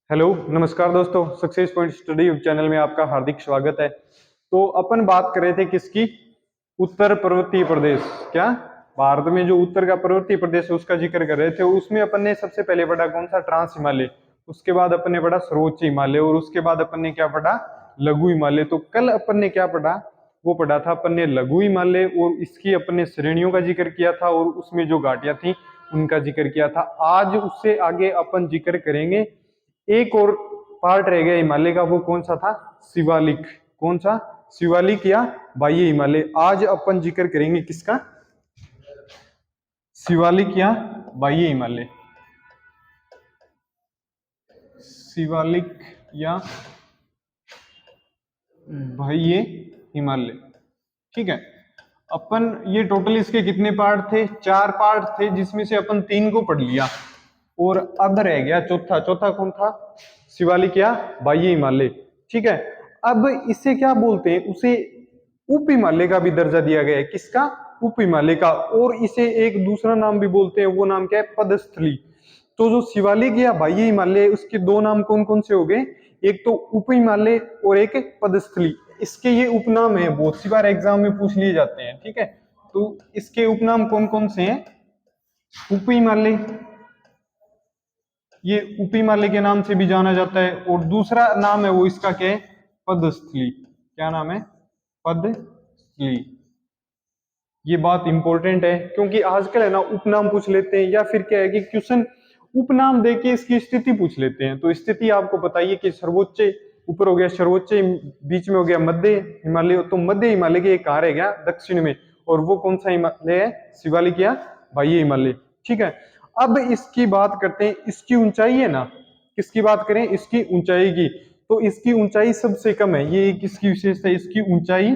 Hello नमस्कार दोस्तों, success point study YouTube channel में आपका हार्दिक स्वागत है। तो अपन बात कर रहे थे किसकी? उत्तर पर्वतीय प्रदेश। क्या भारत में जो उत्तर का पर्वतीय प्रदेश है उसका जिक्र कर रहे थे। उसमें अपन ने सबसे पहले पढ़ा कौन सा? ट्रांस हिमालय। उसके बाद अपन ने पढ़ा सर्वोच्च हिमालय और उसके बाद अपन ने क्या पढ़ा? लघु हिमालय। तो कल अपन ने क्या पढ़ा? वो पढ़ा था अपन ने लघु हिमालय और इसकी अपन ने श्रेणियों का जिक्र किया था और उसमें जो घाटियां थी उनका जिक्र किया था। आज उससे आगे अपन जिक्र करेंगे एक और पार्ट रह गया हिमालय का। वो कौन सा था? शिवालिक। कौन सा? शिवालिक या बाह्य हिमालय। आज अपन जिक्र करेंगे किसका? शिवालिक या बाह्य हिमालय। शिवालिक या बाह्य हिमालय। ठीक है। अपन ये टोटल इसके कितने पार्ट थे? 4 पार्ट थे, जिसमें से अपन 3 को पढ़ लिया और अब रह गया चौथा। चौथा कौन था? शिवालिक या बाह्य हिमालय। ठीक है। अब इसे क्या बोलते हैं? उसे उप हिमालय का भी दर्जा दिया गया है। किसका? उप हिमालय का। और इसे एक दूसरा नाम भी बोलते हैं, वो नाम क्या है? पदस्थली। तो जो शिवालिक या बाह्य हिमालय, उसके दो नाम कौन कौन से हो गए? एक तो उप हिमालय और एक पदस्थली। इसके ये उपनाम है, बहुत सी बार एग्जाम में पूछ लिए जाते हैं। ठीक है। तो इसके उपनाम कौन कौन से हैं? उप हिमालय, ये उप हिमालय के नाम से भी जाना जाता है। और दूसरा नाम है वो इसका क्या है? पदस्थली। क्या नाम है? पदस्थली। ये बात इंपॉर्टेंट है क्योंकि आजकल है ना उपनाम पूछ लेते हैं, या फिर क्या है कि क्वेश्चन उपनाम देके इसकी स्थिति पूछ लेते हैं। तो स्थिति आपको बताइए कि सर्वोच्च ऊपर हो गया, सर्वोच्च बीच में हो गया मध्य हिमालय। तो मध्य हिमालय के एक कहाँ रह गया? दक्षिण में। और वो कौन सा हिमालय है? शिवालिक या बाह्य हिमालय। ठीक है। अब इसकी बात करते हैं। इसकी ऊंचाई है ना, किसकी बात करें? इसकी ऊंचाई की। तो इसकी ऊंचाई सबसे कम है। ये किसकी विशेषता है? इसकी ऊंचाई,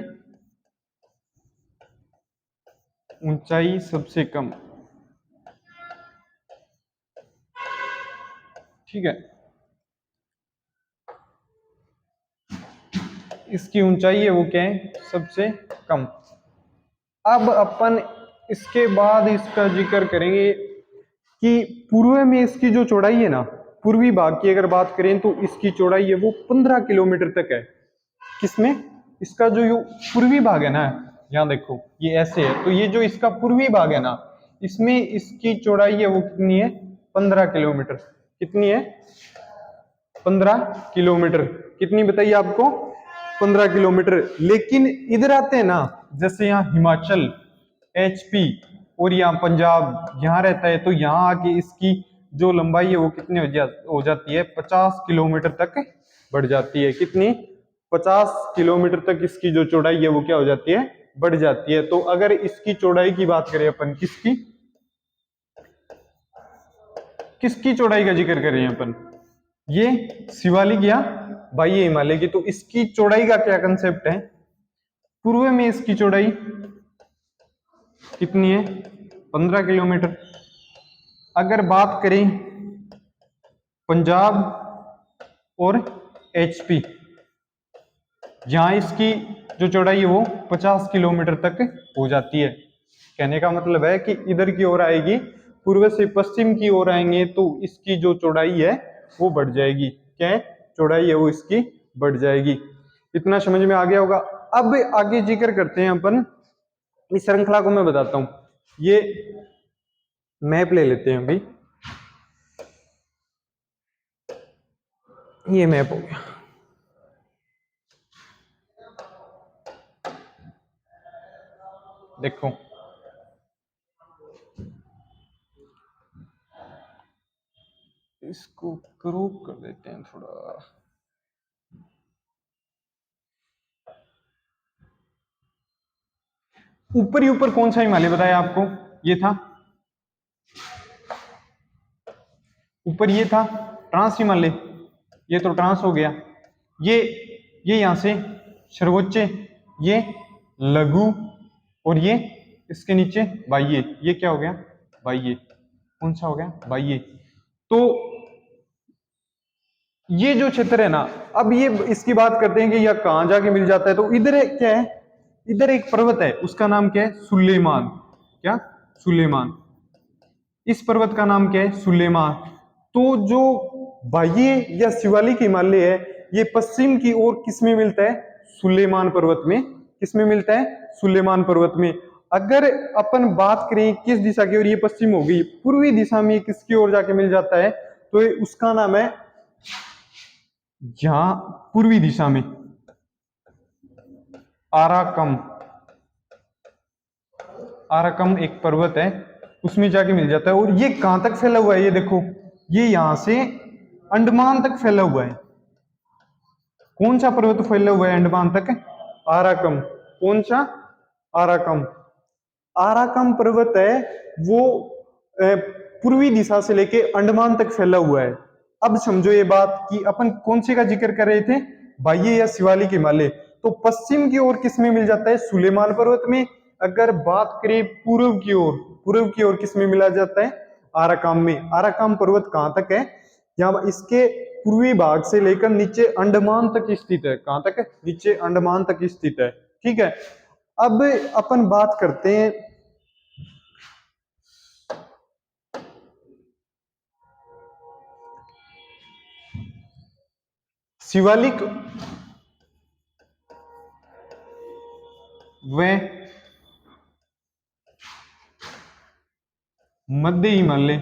ऊंचाई सबसे कम। ठीक है। इसकी ऊंचाई है वो क्या है? सबसे कम। अब अपन इसके बाद इसका जिक्र करेंगे कि पूर्व में इसकी जो चौड़ाई है ना, पूर्वी भाग की अगर बात करें तो इसकी चौड़ाई है वो 15 किलोमीटर तक है। किसमें? इसका जो पूर्वी भाग है ना, यहाँ देखो ये ऐसे है, तो ये जो इसका पूर्वी भाग है ना, इसमें इसकी चौड़ाई है वो कितनी है? 15 किलोमीटर। कितनी है? 15 किलोमीटर। कितनी बताइए आपको? 15 किलोमीटर। लेकिन इधर आते हैं ना, जैसे यहाँ हिमाचल, एचपी और यहाँ पंजाब यहाँ रहता है, तो यहाँ आके इसकी जो लंबाई है वो कितनी हो जाती है? 50 किलोमीटर तक बढ़ जाती है। कितनी? 50 किलोमीटर तक इसकी जो चौड़ाई है वो क्या हो जाती है? बढ़ जाती है। तो अगर इसकी चौड़ाई की बात करें अपन, किसकी किसकी चौड़ाई का जिक्र करें अपन? ये शिवालिक या बाह्य हिमालय की। तो इसकी चौड़ाई का क्या कंसेप्ट है? पूर्व में इसकी चौड़ाई कितनी है? 15 किलोमीटर। अगर बात करें पंजाब और एचपी, जहां इसकी जो चौड़ाई है वो 50 किलोमीटर तक हो जाती है। कहने का मतलब है कि इधर की ओर आएगी, पूर्व से पश्चिम की ओर आएंगे तो इसकी जो चौड़ाई है वो बढ़ जाएगी। क्या है? चौड़ाई है वो इसकी बढ़ जाएगी। इतना समझ में आ गया होगा। अब आगे जिक्र करते हैं अपन। इस श्रृंखला को मैं बताता हूं। ये मैप ले लेते हैं अभी। ये मैप हो गया। देखो इसको क्रॉप कर देते हैं थोड़ा। ऊपर ही ऊपर कौन सा हिमालय बताया आपको? ये था ऊपर, ये था ट्रांस हिमालय। ये तो ट्रांस हो गया। ये यहां से सर्वोच्च, ये लघु, और ये इसके नीचे बाह्य। ये क्या हो गया? बाह्य। कौन सा हो गया? बाह्य। तो ये जो क्षेत्र है ना, अब ये इसकी बात करते हैं कि यह कहां जाके मिल जाता है। तो इधर क्या है? इधर एक पर्वत है, उसका नाम क्या है? सुलेमान। क्या? सुलेमान। इस पर्वत का नाम क्या है? सुलेमान। तो जो बाह्य या शिवालिक हिमालय है, ये पश्चिम की ओर किसमें मिलता है? सुलेमान पर्वत में। किसमें मिलता है? सुलेमान पर्वत में। अगर अपन बात करें किस दिशा की ओर, ये पश्चिम हो गई, पूर्वी दिशा में किसकी ओर जाके मिल जाता है? तो ये उसका नाम है, जहां पूर्वी दिशा में आराकम, आराकम एक पर्वत है, उसमें जाके मिल जाता है। और ये कहां तक फैला हुआ है? ये देखो, ये यहां से अंडमान तक फैला हुआ है। कौन सा पर्वत फैला हुआ है अंडमान तक? आराकम। कौन सा? आराकम। आराकम पर्वत है वो पूर्वी दिशा से लेके अंडमान तक फैला हुआ है। अब समझो ये बात कि अपन कौन से का जिक्र कर रहे थे? बाह्य या शिवालिक हिमालय। तो पश्चिम की ओर किस में मिल जाता है? सुलेमान पर्वत में। अगर बात करें पूर्व की ओर, पूर्व की ओर किस में मिला जाता है? आराकाम में। आराकाम पर्वत कहां तक है? यहाँ इसके पूर्वी भाग से लेकर नीचे अंडमान तक स्थित है। कहां तक है? नीचे अंडमान तक स्थित है। ठीक है। अब अपन बात करते हैं शिवालिक व मध्य हिमालय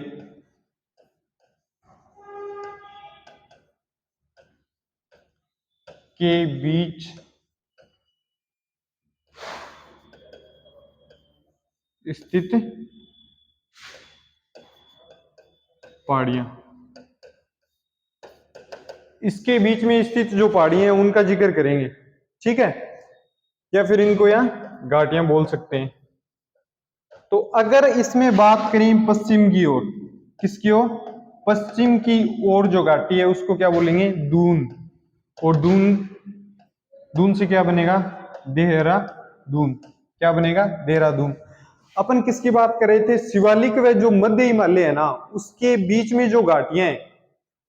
के बीच स्थित पहाड़ियां, इसके बीच में स्थित जो पहाड़ियां हैं उनका जिक्र करेंगे। ठीक है, या फिर इनको या घाटियां बोल सकते हैं। तो अगर इसमें बात करें पश्चिम की ओर, किसकी ओर? पश्चिम की ओर जो घाटी है उसको क्या बोलेंगे? दून। और दून, दून से क्या बनेगा? देहरादून। क्या बनेगा? देहरादून। अपन किसकी बात कर रहे थे? शिवालिक व जो मध्य हिमालय है ना, उसके बीच में जो घाटियां हैं,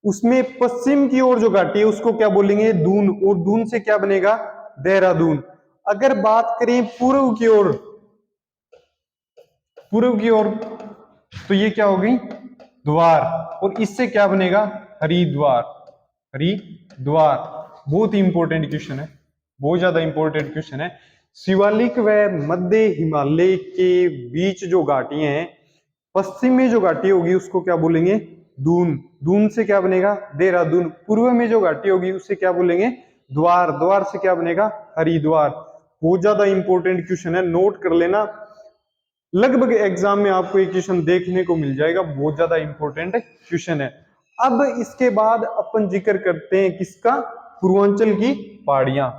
उसमें पश्चिम की ओर जो घाटी है उसको क्या बोलेंगे? दून। और दून से क्या बनेगा? देहरादून। अगर बात करें पूर्व की ओर, पूर्व की ओर, तो ये क्या हो गई? द्वार। और इससे क्या बनेगा? हरिद्वार। हरिद्वार। बहुत ही इंपॉर्टेंट क्वेश्चन है, बहुत ज्यादा इंपॉर्टेंट क्वेश्चन है। शिवालिक व मध्य हिमालय के बीच जो घाटियां हैं, पश्चिम में जो घाटी होगी उसको क्या बोलेंगे? दून। दून से क्या बनेगा? देहरादून। पूर्व में जो घाटी होगी उससे क्या बोलेंगे? द्वार। द्वार से क्या बनेगा? हरिद्वार। बहुत ज्यादा इंपॉर्टेंट क्वेश्चन है, नोट कर लेना। लगभग एग्जाम में आपको एक क्वेश्चन देखने को मिल जाएगा, बहुत ज्यादा इंपॉर्टेंट क्वेश्चन है। अब इसके बाद अपन जिक्र करते हैं किसका? पूर्वांचल की पहाड़ियां।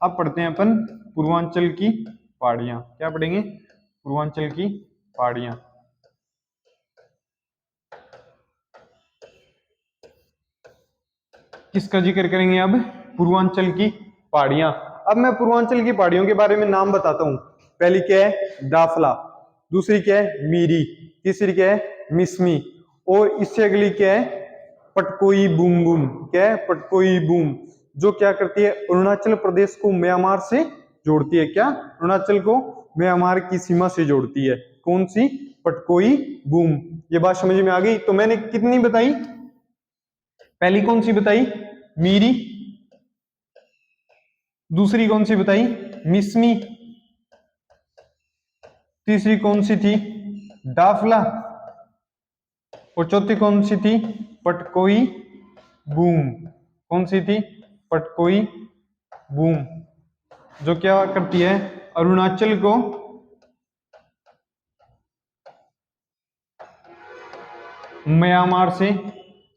अब पढ़ते हैं अपन पूर्वांचल की पहाड़ियां। क्या पढ़ेंगे? पूर्वांचल की पहाड़ियां। किसका जिक्र करेंगे अब? पूर्वांचल की पहाड़ियां। अब मैं पूर्वांचल की पहाड़ियों के बारे में नाम बताता हूं। पहली क्या है? दाफला। दूसरी क्या है? मीरी। तीसरी क्या है? मिसमी। और इससे अगली क्या है? Patkai boom boom. क्या है? पटकोई बूम। जो क्या करती है? अरुणाचल प्रदेश को म्यांमार से जोड़ती है। क्या? अरुणाचल को म्यांमार की सीमा से जोड़ती है। कौन सी? पटकोई बूम। ये बात समझ में आ गई? तो मैंने कितनी बताई? पहली कौन सी बताई? मीरी। दूसरी कौन सी बताई? मिसमी। तीसरी कौन सी थी? दाफला। और चौथी कौन सी थी? पटकोई बूम। कौन सी थी? पटकोई बूम। जो क्या करती है? अरुणाचल को म्यांमार से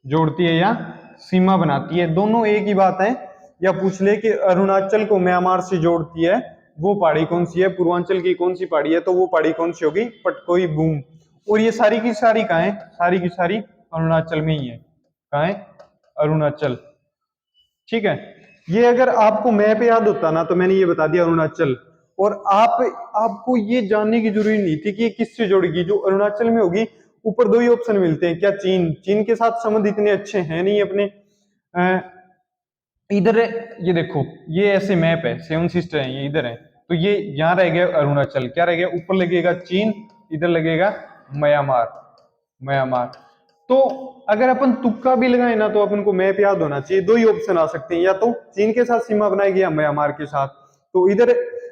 जोड़ती है या सीमा बनाती है। दोनों एक ही बात है। या पूछ ले कि अरुणाचल को म्यांमार से जोड़ती है, वो पहाड़ी कौन सी है? पूर्वांचल की कौन सी पहाड़ी है? तो वो पहाड़ी कौन सी होगी? पटकोई बूम। और ये सारी की सारी कहाँ है? सारी की सारी अरुणाचल में ही है। कहाँ है? अरुणाचल। ठीक है। ये अगर आपको मैप याद होता ना, तो मैंने ये बता दिया अरुणाचल। और आपको ये जानने की जरूरत नहीं थी कि ये किससे जुड़ेगी। जो अरुणाचल में होगी, ऊपर दो ही ऑप्शन मिलते हैं। क्या? चीन। चीन के साथ संबंध इतने अच्छे हैं नहीं अपने। इधर ये देखो, ये ऐसे मैप है, सेवन सिस्टर है, ये इधर है। तो ये यहाँ रह गया अरुणाचल। क्या रह गया? ऊपर लगेगा चीन, इधर लगेगा म्यांमार। म्यांमार। तो अगर अपन तुक्का भी लगाए ना तो अपन को मैप याद होना चाहिए। दो ही ऑप्शन आ सकते हैं, या तो चीन के साथ सीमा बनाएगी या म्यांमार के साथ। तो इधर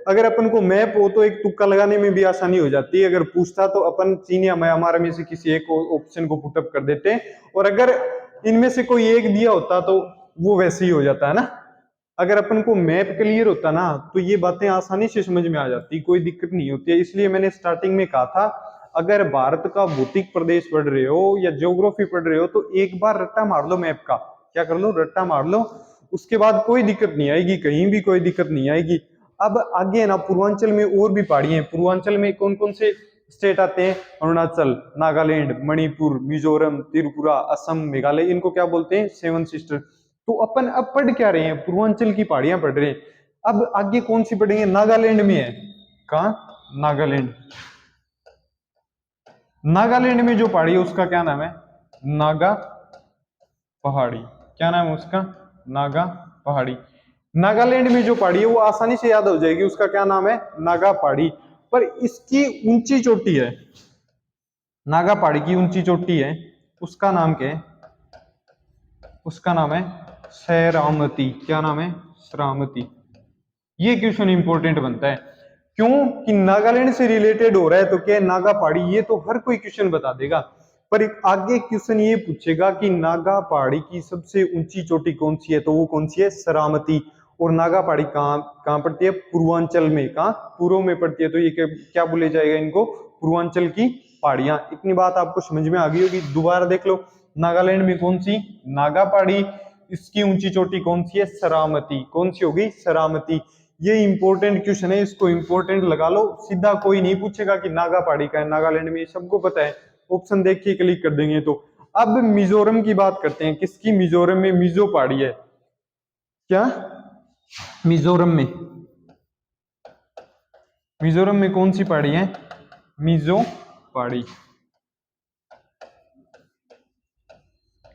अगर अपन को मैप हो तो एक तुक्का लगाने में भी आसानी हो जाती है। अगर पूछता तो अपन चीन या म्यांमार में से किसी एक ऑप्शन को पुटअप कर देते हैं, और अगर इनमें से कोई एक दिया होता तो वो वैसे ही हो जाता है ना। अगर अपन को मैप क्लियर होता ना तो ये बातें आसानी से समझ में आ जाती, कोई दिक्कत नहीं होती है। इसलिए मैंने स्टार्टिंग में कहा था, अगर भारत का भौतिक प्रदेश पढ़ रहे हो या ज्योग्राफी पढ़ रहे हो तो एक बार रट्टा मार लो मैप का। क्या कर लो? रट्टा मार लो। उसके बाद कोई दिक्कत नहीं आएगी, कहीं भी कोई दिक्कत नहीं आएगी। अब आगे ना पूर्वांचल में और भी पहाड़ी हैं। पूर्वांचल में कौन कौन से स्टेट आते हैं? अरुणाचल, नागालैंड, मणिपुर, मिजोरम, त्रिपुरा, असम, मेघालय। इनको क्या बोलते हैं? Seven sister. तो अपन अब पढ़ क्या रहे हैं? पूर्वांचल की पहाड़ियां पढ़ रहे हैं। अब आगे कौन सी पढ़ेंगे? नागालैंड में है। कहा? नागालैंड। नागालैंड में जो पहाड़ी है उसका क्या नाम है? नागा पहाड़ी। क्या नाम है उसका? नागा पहाड़ी। नागालैंड में जो पहाड़ी है वो आसानी से याद हो जाएगी, उसका क्या नाम है? नागा पहाड़ी। पर इसकी ऊंची चोटी है, नागा पहाड़ी की ऊंची चोटी है, उसका नाम क्या है? उसका नाम है सैरामती। क्या नाम है? सैरामती। ये क्वेश्चन इंपॉर्टेंट बनता है, क्यों कि नागालैंड से रिलेटेड हो रहा है। तो क्या है? नागा पहाड़ी। ये तो हर कोई क्वेश्चन बता देगा, पर एक आगे क्वेश्चन ये पूछेगा कि नागा पहाड़ी की सबसे ऊंची चोटी कौन सी है, तो वो कौन सी है? सैरामती। और नागा पहाड़ी कहाँ कहाँ पड़ती है? पूर्वांचल में। कहाँ? पूर्व में पड़ती है। तो ये क्या बोले जाएगा इनको? पूर्वांचल की पहाड़ियां। इतनी बात आपको समझ में आ गई होगी। दोबारा देख लो, नागालैंड में कौन सी? नागा पहाड़ी। इसकी ऊंची चोटी कौन सी है? सैरामती। कौन सी होगी? सैरामती। ये इंपॉर्टेंट क्वेश्चन है, इसको इंपॉर्टेंट लगा लो। सीधा कोई नहीं पूछेगा कि नागा पहाड़ी का है नागालैंड में, सबको पता है। ऑप्शन देख के क्लिक कर देंगे। तो अब मिजोरम की बात करते हैं। किसकी? मिजोरम में मिजो पहाड़ी है। क्या? मिजोरम में, मिजोरम में कौन सी पहाड़ी है? मिजो पहाड़ी।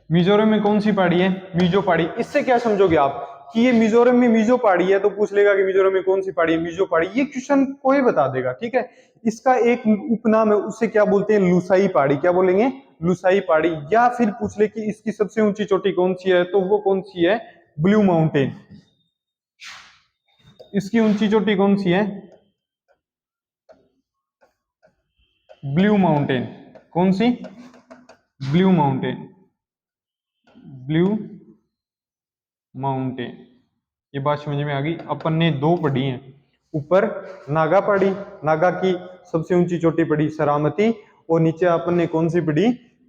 मिजोरम में कौन सी पहाड़ी है? मिजो पहाड़ी। इससे क्या समझोगे आप कि ये मिजोरम में मिजो पहाड़ी है, तो पूछ लेगा कि मिजोरम में कौन सी पहाड़ी है? मिजो पहाड़ी। ये क्वेश्चन कोई बता देगा, ठीक है। इसका एक उपनाम है, उसे क्या बोलते हैं? लुसाई पहाड़ी। क्या बोलेंगे? लुसाई पहाड़ी। या फिर पूछ ले कि इसकी सबसे ऊंची चोटी कौन सी है, तो वो कौन सी है? Blue mountain. इसकी ऊंची चोटी कौन सी है? Blue mountain. कौन सी? Blue mountain. Blue mountain. ये बात समझ में आ गई। अपन ने दो पढ़ी हैं, ऊपर नागा पढ़ी, नागा की सबसे ऊंची चोटी पड़ी सरामती, और नीचे अपन ने कौन सी पढ़ी?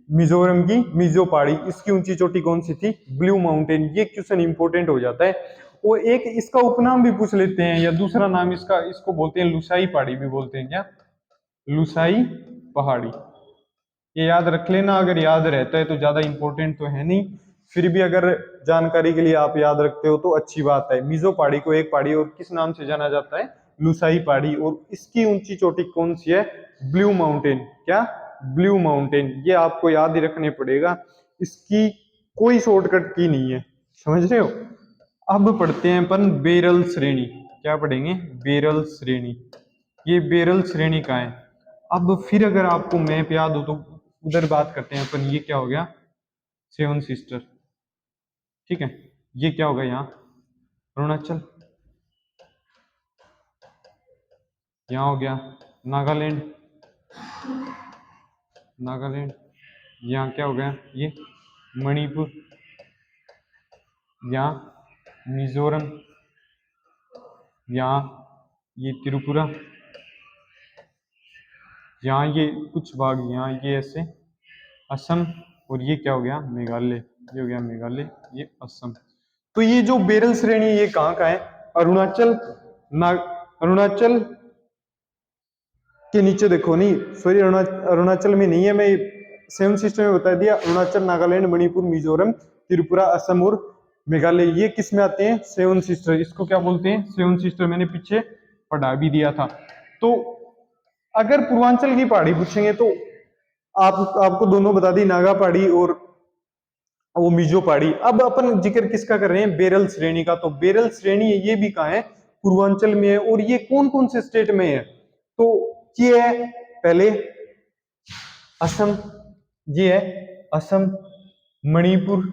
मिजोरम की मिजो पहाड़ी। इसकी ऊंची चोटी कौन सी थी? Blue mountain. ये क्वेश्चन इंपॉर्टेंट हो जाता है। और एक इसका उपनाम भी पूछ लेते हैं, या दूसरा नाम इसका, इसको बोलते हैं लुसाई पहाड़ी भी बोलते हैं। क्या? लुसाई पहाड़ी। ये याद रख लेना, अगर याद रहता है तो ज्यादा इंपॉर्टेंट तो है नहीं, फिर भी अगर जानकारी के लिए आप याद रखते हो तो अच्छी बात है। मिजो पहाड़ी को एक पहाड़ी और किस नाम से जाना जाता है? लुसाई पहाड़ी। और इसकी ऊंची चोटी कौन सी है? Blue mountain. क्या? Blue mountain. ये आपको याद ही रखने पड़ेगा, इसकी कोई शॉर्टकट की नहीं है, समझ रहे हो। अब पढ़ते हैं अपन बेरल श्रेणी। क्या पढ़ेंगे? बेरल श्रेणी। ये बेरल श्रेणी का है। अब फिर अगर आपको मैप याद हो तो उधर बात करते हैं अपन। ये क्या हो गया? सेवन सिस्टर, ठीक है। ये क्या होगा? यहाँ अरुणाचल। यहाँ हो गया नागालैंड, नागालैंड। यहाँ क्या हो गया? ये मणिपुर। यहाँ मिजोरम। यहाँ ये त्रिपुरा। यहाँ ये कुछ भाग, यहाँ ये ऐसे असम। और ये क्या हो गया? मेघालय। ये हो गया मेघालय, ये असम। तो ये जो बेरल श्रेणी ये कहाँ का है? अरुणाचल। अरुणाचल के नीचे देखो, नहीं सॉरी, अरुणाचल में नहीं है, मैं सेवन सिस्टर में बता दिया। अरुणाचल, नागालैंड, मणिपुर, मिजोरम, त्रिपुरा, असम और मेघालय, ये किस में आते हैं? Seven sister. इसको क्या बोलते हैं? Seven sister. मैंने पीछे पढ़ा भी दिया था। तो अगर पूर्वांचल की पहाड़ी पूछेंगे तो आपको दोनों बता दी, नागा पहाड़ी और वो मिजो पहाड़ी। अब अपन जिक्र किसका कर रहे हैं? बेरल श्रेणी का। तो बेरल श्रेणी ये भी कहाँ है? पूर्वांचल में है। और ये कौन कौन से स्टेट में है? तो ये है पहले असम, ये है असम, मणिपुर,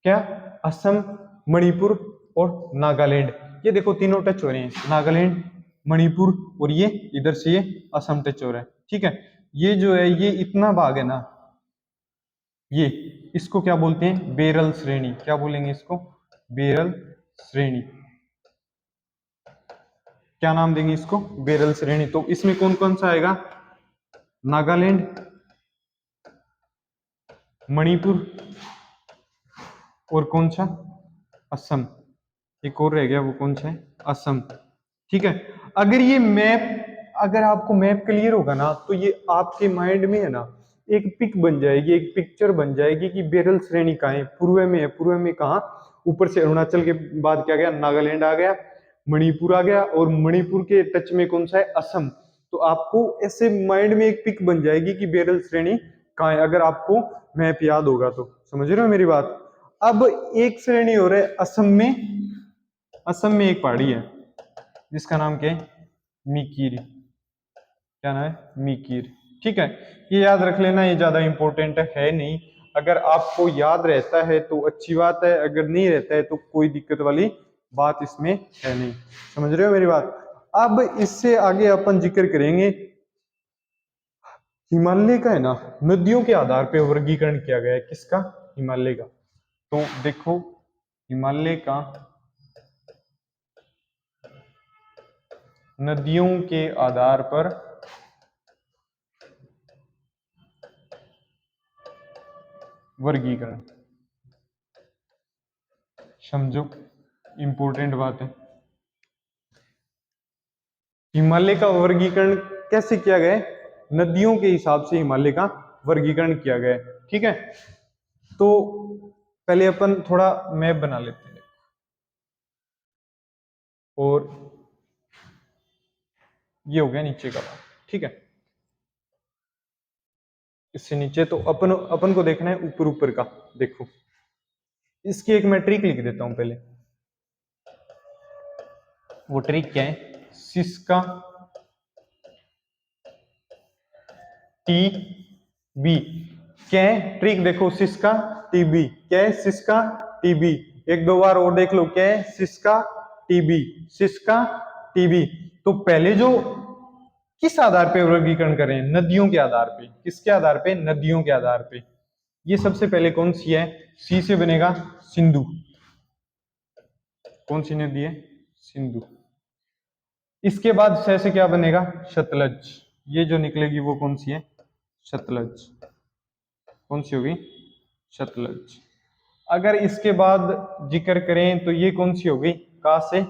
क्या असम, मणिपुर और नागालैंड। ये देखो तीनों टच हो रहे हैं, नागालैंड, मणिपुर और ये इधर से ये असम टच हो रहा है। ठीक है, ये जो है ये इतना भाग है ना, ये इसको क्या बोलते हैं, बेरल श्रेणी। क्या बोलेंगे इसको, बेरल श्रेणी। क्या नाम देंगे इसको, बेरल श्रेणी। तो इसमें कौन कौन सा आएगा, नागालैंड, मणिपुर और कौन सा, असम। एक और रह गया, वो कौन सा है, असम। ठीक है, अगर ये मैप, अगर आपको मैप क्लियर होगा ना, तो ये आपके माइंड में है ना एक पिक बन जाएगी, एक पिक्चर बन जाएगी कि बेरल श्रेणी कहाँ है, पूर्व में है। पूर्व में कहाँ, ऊपर से अरुणाचल के बाद क्या गया, नागालैंड आ गया, मणिपुर आ गया, और मणिपुर के टच में कौन सा है, असम। तो आपको ऐसे माइंड में एक पिक बन जाएगी कि बेरल श्रेणी कहाँ है, अगर आपको मैप याद होगा तो। समझ रहे हो मेरी बात। अब एक श्रेणी हो रहा है असम में, असम में एक पहाड़ी है जिसका नाम क्या है, मिकिर। क्या नाम है, मिकिर। ठीक है, ये याद रख लेना, ये ज्यादा इंपॉर्टेंट है नहीं। अगर आपको याद रहता है तो अच्छी बात है, अगर नहीं रहता है तो कोई दिक्कत वाली बात इसमें है नहीं। समझ रहे हो मेरी बात। अब इससे आगे अपन जिक्र करेंगे, हिमालय का है ना नदियों के आधार पर वर्गीकरण किया गया है। किसका, हिमालय का। तो देखो, हिमालय का नदियों के आधार पर वर्गीकरण, समझो इंपॉर्टेंट बात है। हिमालय का वर्गीकरण कैसे किया गया है, नदियों के हिसाब से हिमालय का वर्गीकरण किया गया है। ठीक है, तो पहले अपन थोड़ा मैप बना लेते हैं, और ये हो गया नीचे का भाग। ठीक है, इससे नीचे तो अपन अपन को देखना है ऊपर ऊपर का। देखो, इसकी एक मैं ट्रिक लिख देता हूं पहले। वो ट्रिक क्या है, सिस्का टी बी। क्या है ट्रिक, देखो सिस्का टी बी। क्या है, सिस्का टी बी। एक दो बार और देख लो, क्या है, Syska T B, Syska T B. तो पहले जो किस आधार पे वर्गीकरण करें, नदियों के आधार पे। किसके आधार पे, नदियों के आधार पे। ये सबसे पहले कौन सी है, सी से बनेगा सिंधु। कौन सी नदी है, सिंधु। इसके बाद स से क्या बनेगा, सतलज। ये जो निकलेगी वो कौन सी है, सतलज। कौन सी होगी, सतलज। अगर इसके बाद जिक्र करें तो ये कौन सी होगी, का से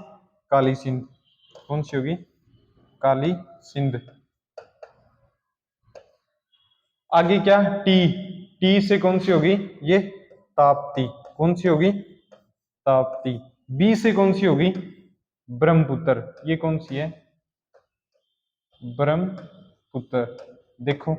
काली सिंध। कौन सी होगी, काली सिंध। आगे क्या, टी, टी से कौन सी होगी, ये ताप्ती। कौन सी होगी, ताप्ती। बी से कौन सी होगी, ब्रह्मपुत्र। ये कौन सी है, ब्रह्मपुत्र। देखो,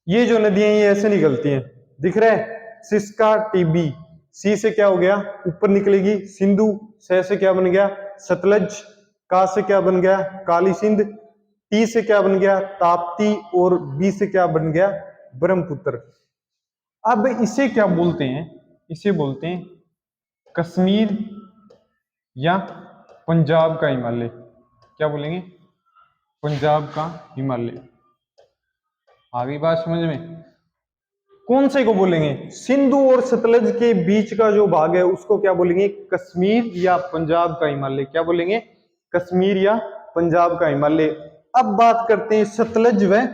ये जो नदियां ये ऐसे निकलती हैं, दिख रहा है, सिस्का टीबी। सी से क्या हो गया, ऊपर निकलेगी सिंधु। स से क्या बन गया, सतलज। का से क्या बन गया, काली सिंध। टी से क्या बन गया, ताप्ती। और बी से क्या बन गया, ब्रह्मपुत्र। अब इसे क्या बोलते हैं, इसे बोलते हैं कश्मीर या पंजाब का हिमालय। क्या बोलेंगे, पंजाब का हिमालय। आ गई बात समझ में। कौन से को बोलेंगे, सिंधु और सतलज के बीच का जो भाग है उसको क्या बोलेंगे, कश्मीर या पंजाब का हिमालय। क्या बोलेंगे, कश्मीर या पंजाब का हिमालय। अब बात करते हैं सतलज व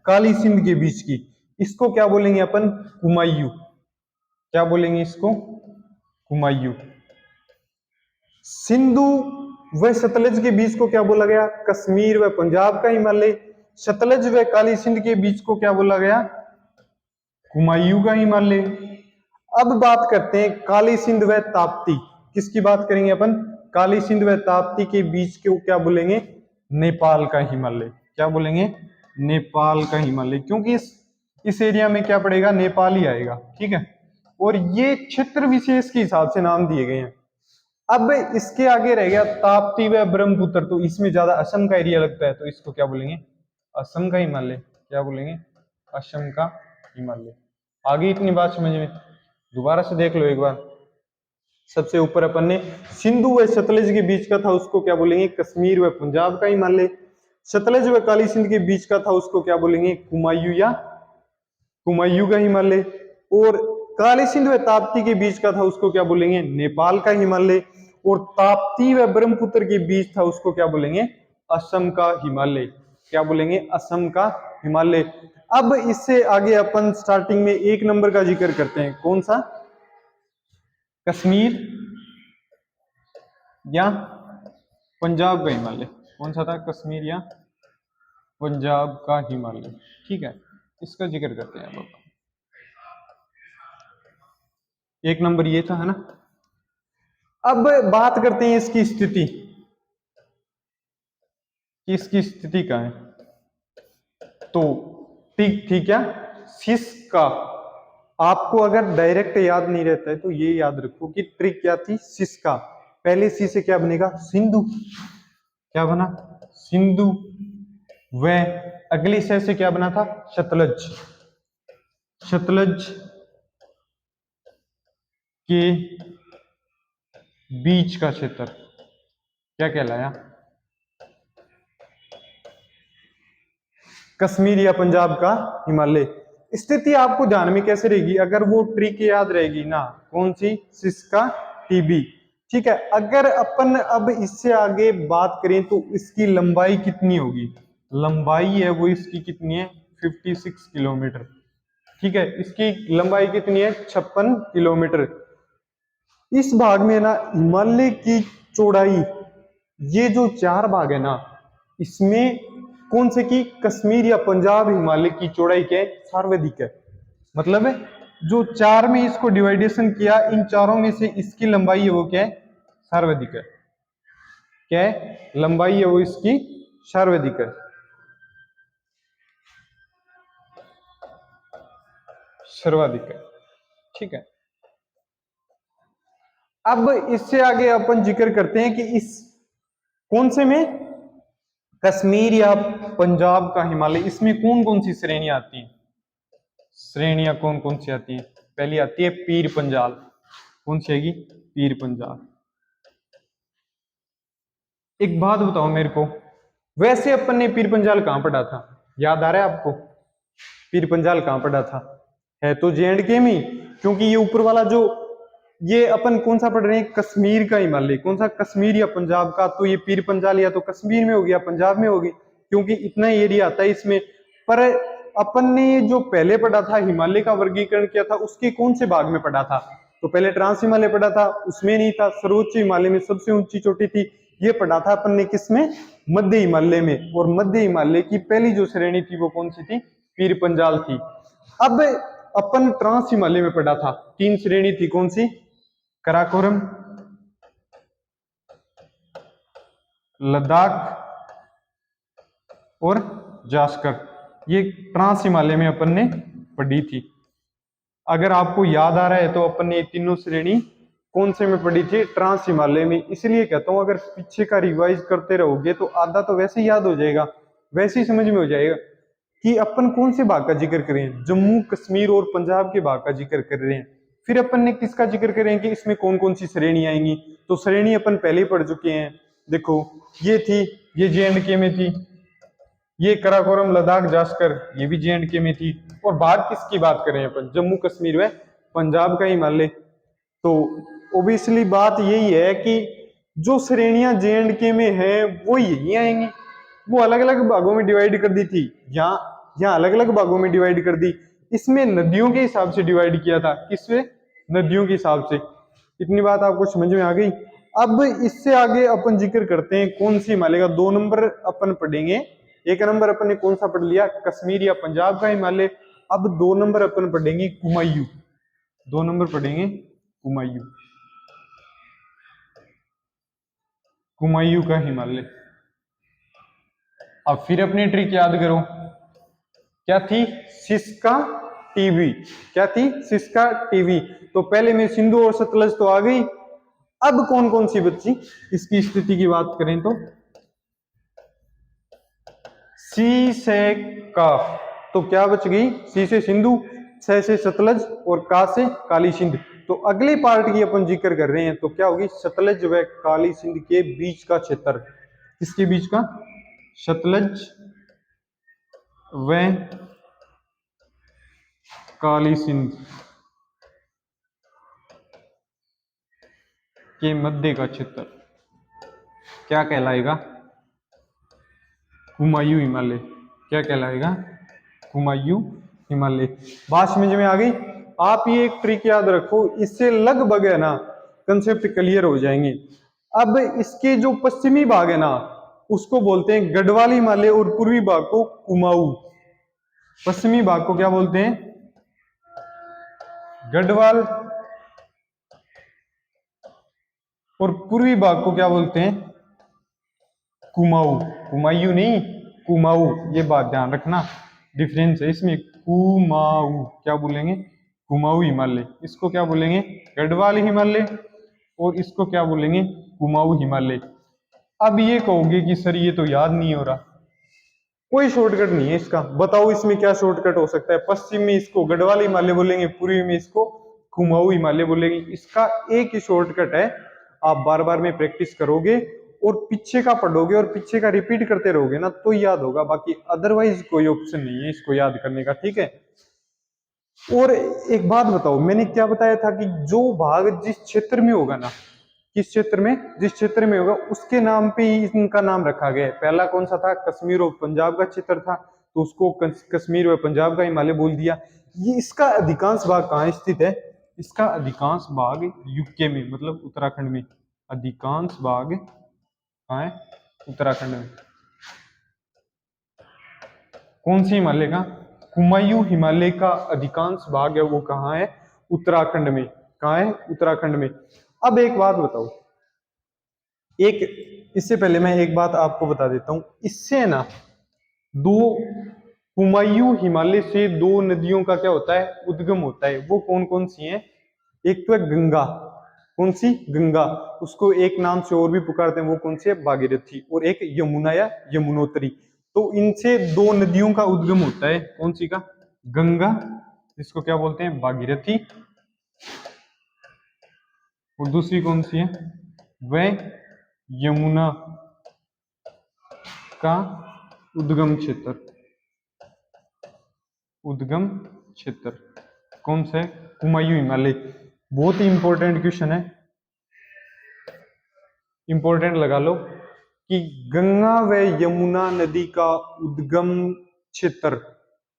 काली सिंध के बीच की, इसको क्या बोलेंगे अपन, कुमायूं। क्या बोलेंगे इसको, कुमायूं। सिंधु व सतलज के बीच को क्या बोला गया, कश्मीर व पंजाब का हिमालय। सतलज व काली सिंध के बीच को क्या बोला गया, कुमायूं का हिमालय। अब बात करते हैं काली सिंध व ताप्ती। किसकी बात करेंगे अपन, काली सिंध व ताप्ती के बीच को क्या बोलेंगे, नेपाल का हिमालय। क्या बोलेंगे, नेपाल का हिमालय। क्योंकि इस एरिया में क्या पड़ेगा, नेपाल ही आएगा। ठीक है, और ये क्षेत्र विशेष के हिसाब से नाम दिए गए हैं। अब इसके आगे रह गया ताप्ती व ब्रह्मपुत्र, तो इसमें ज्यादा असम का एरिया लगता है, तो इसको क्या बोलेंगे, असम का हिमालय। क्या बोलेंगे, असम का हिमालय। आ गई इतनी बात समझ में? दोबारा से देख लो एक बार। सबसे ऊपर अपन ने सिंधु व सतलज के बीच का था, उसको क्या बोलेंगे? कश्मीर व पंजाब का हिमालय। सतलज व काली सिंध के बीच का था, उसको क्या बोलेंगे? कुमायूं या कुमायूं का हिमालय। और काली सिंध व ताप्ती के बीच का था, उसको क्या बोलेंगे? नेपाल का हिमालय। और ताप्ती व ब्रह्मपुत्र के बीच था, उसको क्या बोलेंगे? असम का हिमालय। क्या बोलेंगे? असम का हिमालय। अब इससे आगे अपन स्टार्टिंग में एक नंबर का जिक्र करते हैं, कौन सा? कश्मीर या पंजाब का हिमालय। कौन सा था? कश्मीर या पंजाब का हिमालय। ठीक है, इसका जिक्र करते हैं अब। एक नंबर ये था, है ना। अब बात करते हैं इसकी स्थिति, कि इसकी स्थिति क्या है। तो ठीक ठीक क्या सिस का, आपको अगर डायरेक्ट याद नहीं रहता है तो ये याद रखो कि ट्रिक क्या थी? सिस का। पहले सी से क्या बनेगा? सिंधु। क्या बना? सिंधु। व अगली से क्या बना था? सतलज। सतलज के बीच का क्षेत्र क्या कहलाया? कश्मीर या पंजाब का हिमालय। स्थिति आपको ध्यान में कैसे रहेगी? अगर वो ट्रिक याद रहेगी ना, कौन सी? Syska TB. ठीक है, अगर अपन अब इससे आगे बात करें तो इसकी लंबाई कितनी होगी? लंबाई है वो इसकी कितनी है? 56 किलोमीटर। ठीक है, इसकी लंबाई कितनी है? 56 किलोमीटर। इस भाग में ना हिमालय की चौड़ाई, ये जो चार भाग है ना, इसमें कौन से की? कश्मीर या पंजाब हिमालय की चौड़ाई क्या है? सर्वाधिक है। मतलब है जो चार में इसको डिवाइडेशन किया, इन चारों में से इसकी लंबाई है वो क्या है? सर्वाधिक है। क्या है? लंबाई है वो इसकी सर्वाधिक है। सर्वाधिक है। ठीक है, अब इससे आगे अपन जिक्र करते हैं कि इस कौन से में? कश्मीर या पंजाब का हिमालय, इसमें कौन कौन सी श्रेणियां आती हैं? श्रेणियां कौन कौन सी आती है? पहली आती है पीर पंजाल। कौन सी आएगी? पीर पंजाल। एक बात बताओ मेरे को, वैसे अपन ने पीर पंजाल कहां पढ़ा था? याद आ रहा है आपको? पीर पंजाल कहां पढ़ा था? है तो J&K में, क्योंकि ये ऊपर वाला जो ये अपन कौन सा पढ़ रहे हैं? कश्मीर का हिमालय। कौन सा? कश्मीर या पंजाब का। तो ये पीर पंजाल या तो कश्मीर में होगी या पंजाब में होगी, क्योंकि इतना एरिया आता है इसमें। पर अपन ने जो पहले पढ़ा था, हिमालय का वर्गीकरण किया था, उसके कौन से भाग में पढ़ा था? तो पहले ट्रांस हिमालय पढ़ा था, उसमें नहीं था। सर्वोच्च हिमालय में सबसे ऊंची चोटी थी, ये पढ़ा था अपन ने किसमें? मध्य हिमालय में। और मध्य हिमालय की पहली जो श्रेणी थी वो कौन सी थी? पीर पंजाल थी। अब अपन ट्रांस हिमालय में पढ़ा था, तीन श्रेणी थी, कौन सी? कराकोरम, लद्दाख और जास्कर। ये ट्रांस हिमालय में अपन ने पढ़ी थी। अगर आपको याद आ रहा है तो अपन ने ये तीनों श्रेणी कौन से में पढ़ी थी? ट्रांस हिमालय में। इसलिए कहता हूं अगर पीछे का रिवाइज करते रहोगे तो आधा तो वैसे ही याद हो जाएगा, वैसे ही समझ में हो जाएगा कि अपन कौन से भाग का जिक्र करें। जम्मू कश्मीर और पंजाब के भाग का जिक्र कर रहे हैं। फिर अपन ने किसका जिक्र करें कि इसमें कौन कौन सी श्रेणी आएंगी? तो श्रेणी अपन पहले ही पढ़ चुके हैं। देखो ये थी, ये J&K में थी। ये कराकोरम, लद्दाख, जास्कर, ये भी J&K में थी। और भाग किसकी बात करें अपन? जम्मू कश्मीर व पंजाब का हिमालय। तो ओबियसली बात यही है कि जो श्रेणियां J&K में है वो यही आएंगी। वो अलग अलग भागों में डिवाइड कर दी थी, यहाँ अलग अलग भागों में डिवाइड कर दी। इसमें नदियों के हिसाब से डिवाइड किया था। किससे? नदियों के हिसाब से। इतनी बात आपको समझ में आ गई? अब इससे आगे अपन जिक्र करते हैं कौन सी हिमालय का। 2 नंबर अपन पढ़ेंगे। 1 नंबर अपन ने कौन सा पढ़ लिया? कश्मीर या पंजाब का हिमालय। अब 2 नंबर अपन पढ़ेंगे कुमायूं। 2 नंबर पढ़ेंगे कुमायूं। कुमायूं का हिमालय। अब फिर अपनी ट्रिक याद करो, क्या थी? Syska TV. क्या थी? Syska TV. तो पहले में सिंधु और सतलज तो आ गई। अब कौन कौन सी बच्ची? इसकी स्थिति की बात करें तो सी से का, तो क्या बच गई? सी से सिंधु। छ से सतलज और का से काली सिंध। तो अगले पार्ट की अपन जिक्र कर रहे हैं, तो क्या होगी, सतलज व काली सिंध के बीच का क्षेत्र। किसके बीच का? सतलज व काली सिंध के मध्य का क्षेत्र क्या कहलाएगा? कुमायूं हिमालय। क्या कहलाएगा? कुमायूं हिमालय। बात समझ में आ गई? आप ये एक ट्रिक याद रखो, इससे लगभग है ना कंसेप्ट क्लियर हो जाएंगे। अब इसके जो पश्चिमी भाग है ना उसको बोलते हैं गढ़वाल हिमालय और पूर्वी भाग को कुमाऊं। पश्चिमी भाग को क्या बोलते हैं? गढ़वाल, और पूर्वी भाग को क्या बोलते हैं? कुमाऊं। कुमायूं नहीं, कुमाऊं। ये बात ध्यान रखना, डिफरेंस है इसमें। कुमाऊं क्या बोलेंगे? कुमाऊं हिमालय। इसको क्या बोलेंगे? गढ़वाल हिमालय। और इसको क्या बोलेंगे? कुमाऊं हिमालय। अब ये कहोगे कि सर ये तो याद नहीं हो रहा। कोई शॉर्टकट नहीं है इसका। बताओ इसमें क्या शॉर्टकट हो सकता है? पश्चिम में इसको गढ़वाल हिमालय बोलेंगे, पूर्वी में इसको कुमाऊं हिमालय बोलेंगे। इसका एक ही शॉर्टकट है, आप बार बार में प्रैक्टिस करोगे और पीछे का पढ़ोगे और पीछे का रिपीट करते रहोगे ना तो याद होगा, बाकी अदरवाइज कोई ऑप्शन नहीं है इसको याद करने का, ठीक है। और एक बात बताओ, मैंने क्या बताया था कि जो भाग जिस क्षेत्र में होगा ना, किस क्षेत्र में, जिस क्षेत्र में होगा उसके नाम पे ही इनका नाम रखा गया है। पहला कौन सा था? कश्मीर और पंजाब का क्षेत्र था, तो उसको कश्मीर व पंजाब का हिमालय बोल दिया। ये इसका अधिकांश भाग कहाँ स्थित है? इसका अधिकांश भाग यूके में, मतलब उत्तराखंड में। अधिकांश भाग कहाँ है? उत्तराखंड में। कौन सी हिमालय का? कुमायूं हिमालय का अधिकांश भाग है वो कहाँ है? उत्तराखंड में। कहाँ है? उत्तराखंड में। अब एक बात बताओ, एक इससे पहले मैं एक बात आपको बता देता हूं, इससे ना दो कुमायूं हिमालय से दो नदियों का क्या होता है? उद्गम होता है। वो कौन कौन सी हैं? एक तो है गंगा। कौन सी? गंगा। उसको एक नाम से और भी पुकारते हैं, वो कौन सी है? भागीरथी। और एक यमुना या यमुनोत्री। तो इनसे दो नदियों का उद्गम होता है। कौन सी का? गंगा, इसको क्या बोलते हैं? भागीरथी। और दूसरी कौन सी है? वह यमुना का उद्गम क्षेत्र। उद्गम क्षेत्र कौन सा है? कुमायूं हिमालय। बहुत ही इंपॉर्टेंट क्वेश्चन है, इंपॉर्टेंट लगा लो कि गंगा व यमुना नदी का उद्गम क्षेत्र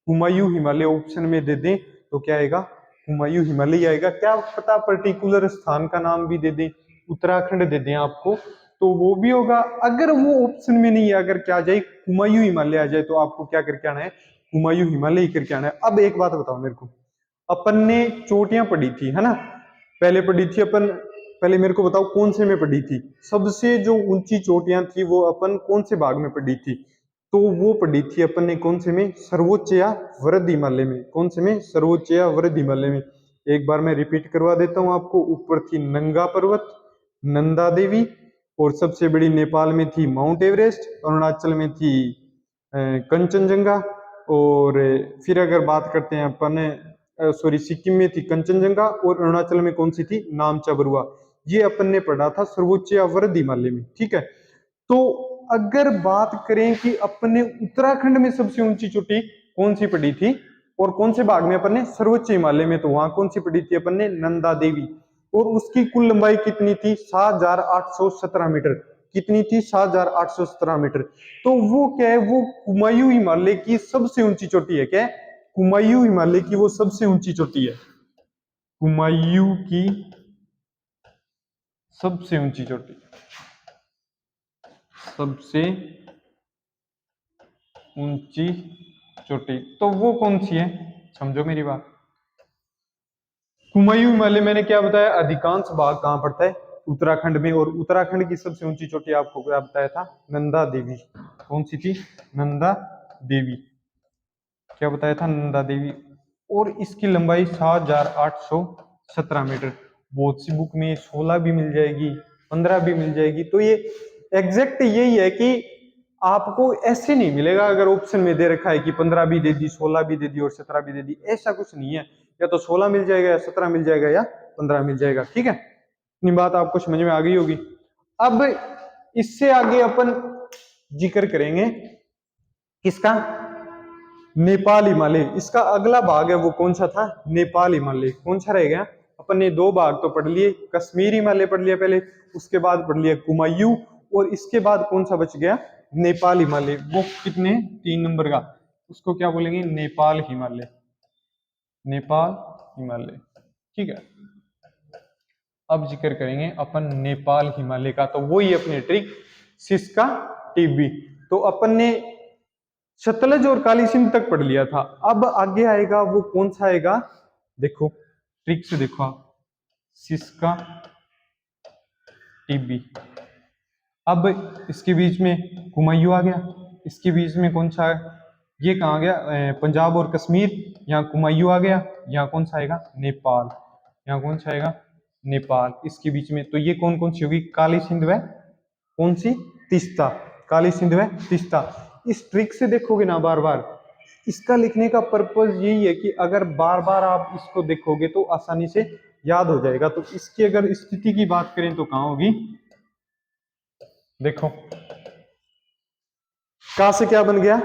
कुमायूं हिमालय ऑप्शन में दे दें तो क्या आएगा? कुमायूं हिमालय आएगा। क्या पता पर्टिकुलर स्थान का नाम भी दे दें, उत्तराखंड दे दें आपको, तो वो भी होगा। अगर वो ऑप्शन में नहीं है, अगर क्या आ जाए कुमायूं हिमालय आ जाए, तो आपको क्या करके आना है? कुमायूं हिमालय ही करके आना है। अब एक बात बताओ मेरे को, अपन ने चोटियां पढ़ी थी है ना, पहले पढ़ी थी अपन। पहले मेरे को बताओ कौन से में पढ़ी थी? सबसे जो ऊंची चोटियां थी वो अपन कौन से भाग में पढ़ी थी? तो वो पढ़ी थी अपन ने कौन से में? सर्वोच्च या वृद्ध हिमालय में। कौन से में? सर्वोच्च या वृद्ध हिमालय में। एक बार मैं रिपीट करवा देता हूं आपको। ऊपर थी नंगा पर्वत, नंदा देवी, और सबसे बड़ी नेपाल में थी माउंट एवरेस्ट, अरुणाचल में थी कंचनजंगा, और फिर अगर बात करते हैं अपन, सॉरी, सिक्किम में थी कंचनजंगा, और अरुणाचल में कौन सी थी? नामचा बरुआ। ये अपन ने पढ़ा था सर्वोच्च या वृद्ध हिमालय में, ठीक है। तो अगर बात करें कि अपन ने उत्तराखंड में सबसे ऊंची चोटी कौन सी पढ़ी थी और कौन से भाग में अपन ने? सर्वोच्च हिमालय में। तो वहां कौन सी पढ़ी थी अपन ने? नंदा देवी। और उसकी कुल लंबाई कितनी थी? 7,817 मीटर। कितनी थी? 7,817 मीटर। तो वो क्या है? वो कुमायूं हिमालय की सबसे ऊंची चोटी है। क्या है? कुमायूं हिमालय की वो सबसे ऊंची चोटी है। कुमायूं की सबसे ऊंची चोटी, सबसे ऊंची चोटी, तो वो कौन सी है? समझो मेरी बात। कुमायूं हिमालय मैंने क्या बताया? अधिकांश भाग कहां पड़ता है? उत्तराखंड में। और उत्तराखंड की सबसे ऊंची चोटी आपको क्या बताया था? नंदा देवी। कौन सी थी? नंदा देवी। क्या बताया था? नंदा देवी। और इसकी लंबाई 7,817 मीटर। बहुत सी बुक में 16 भी मिल जाएगी, 15 भी मिल जाएगी। तो ये एग्जैक्ट यही है कि आपको ऐसे नहीं मिलेगा अगर ऑप्शन में दे रखा है कि 15 भी दे दी, 16 भी दे दी और 17 भी दे दी, ऐसा कुछ नहीं है। या तो 16 मिल जाएगा या 17 मिल जाएगा या 15 मिल जाएगा। ठीक है, इतनी बात आपको समझ में आ गई होगी। अब इससे आगे अपन जिक्र करेंगे किसका, नेपाल हिमालय। इसका अगला भाग है वो कौन सा था, नेपाल हिमालय। कौन सा रह गया, अपन ने दो भाग तो पढ़ लिए, कश्मीर हिमालय पढ़ लिया पहले, उसके बाद पढ़ लिया कुमायूं, और इसके बाद कौन सा बच गया, नेपाल हिमालय। वो कितने, 3 नंबर का, उसको क्या बोलेंगे, नेपाल हिमालय, नेपाल हिमालय। ठीक है, अब जिक्र करेंगे अपन नेपाल हिमालय का, तो वही अपने ट्रिक सिस्का टीबी। तो अपन ने सतलज और काली सिंध तक पढ़ लिया था। अब आगे आएगा वो कौन सा आएगा, देखो ट्रिक से देखो आप, सिस्का टीबी। अब इसके बीच में कुमायूं आ गया, इसके बीच में कौन सा है, ये कहाँ गया, पंजाब और कश्मीर, यहाँ कुमायूं आ गया, यहाँ कौन सा आएगा, नेपाल, यहाँ कौन सा आएगा, नेपाल। इसके बीच में तो ये कौन कौन सी होगी, काली सिंध व कौन सी, तीस्ता, काली सिंध व तीस्ता। इस ट्रिक से देखोगे ना बार बार, इसका लिखने का पर्पज यही है कि अगर बार बार आप इसको देखोगे तो आसानी से याद हो जाएगा। तो इसकी अगर स्थिति की बात करें तो कहाँ होगी, देखो का से क्या बन गया,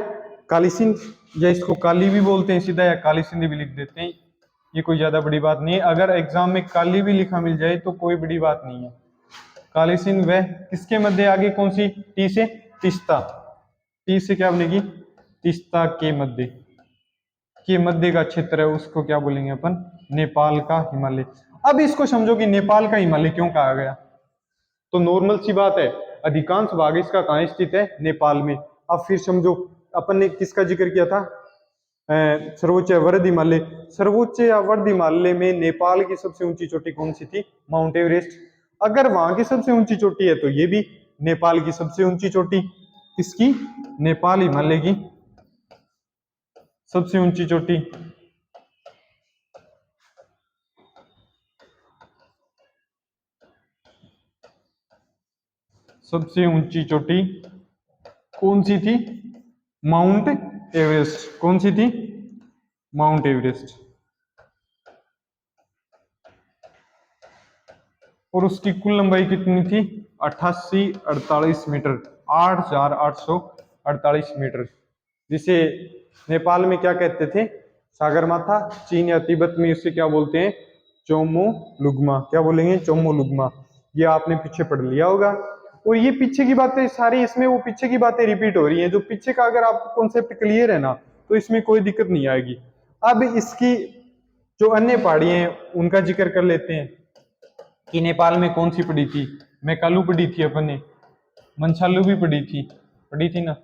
काली सिंध, या इसको काली भी बोलते हैं सीधा, या काली सिंध भी लिख देते हैं, ये कोई ज्यादा बड़ी बात नहीं है। अगर एग्जाम में काली भी लिखा मिल जाए तो कोई बड़ी बात नहीं है। काली सिंध वह किसके मध्य आगे कौन सी, टी से तीस्ता, टी से क्या बनेगी, तीस्ता के मध्य का क्षेत्र है, उसको क्या बोलेंगे अपन, नेपाल का हिमालय। अब इसको समझो कि नेपाल का हिमालय क्यों कहा गया, तो नॉर्मल सी बात है, अधिकांश भाग इसका कहाँ स्थित है, नेपाल में। अब फिर समझो अपन ने किसका जिक्र किया था, सर्वोच्च वर्ध हिमालय। सर्वोच्च या वर्ध हिमालय में नेपाल की सबसे ऊंची चोटी कौन सी थी, माउंट एवरेस्ट। अगर वहां की सबसे ऊंची चोटी है तो ये भी नेपाल की सबसे ऊंची चोटी, किसकी, नेपाल हिमालय की सबसे ऊंची चोटी। सबसे ऊंची चोटी कौन सी थी, माउंट एवरेस्ट। कौन सी थी, माउंट एवरेस्ट। और उसकी कुल लंबाई कितनी थी, 8848 मीटर, 8848 मीटर, जिसे नेपाल में क्या कहते थे, सागरमाथा। चीन या तिब्बत में इसे क्या बोलते हैं, चोमोलुग्मा। क्या बोलेंगे, चोमोलुग्मा। ये आपने पीछे पढ़ लिया होगा। और ये पीछे की बातें सारी, इसमें वो पीछे की बातें रिपीट हो रही हैं। जो पीछे का अगर आपको कॉन्सेप्ट क्लियर है ना, तो इसमें कोई दिक्कत नहीं आएगी। अब इसकी जो अन्य पहाड़ियां हैं उनका जिक्र कर लेते हैं कि नेपाल में कौन सी पड़ी थी, मैकालू पड़ी थी अपन ने, मंछालू भी पड़ी थी ना,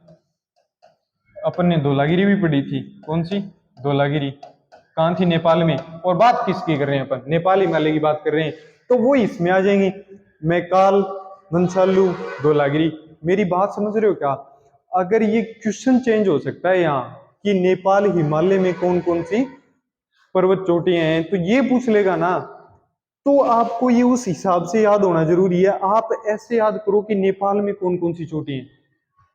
अपन ने धौलागिरी भी पढ़ी थी। कौन सी, धौलागिरी, कहाँ थी, नेपाल में। और बात किसकी कर रहे हैं अपन, नेपाल हिमालय की बात कर रहे हैं, तो वो इसमें आ जाएंगे, मैकाल, मंछालू, धौलागिरी। मेरी बात समझ रहे हो क्या, अगर ये क्वेश्चन चेंज हो सकता है यहाँ कि नेपाल हिमालय में कौन कौन सी पर्वत चोटियां हैं, तो ये पूछ लेगा ना, तो आपको ये उस हिसाब से याद होना जरूरी है। आप ऐसे याद करो कि नेपाल में कौन कौन सी चोटी हैं,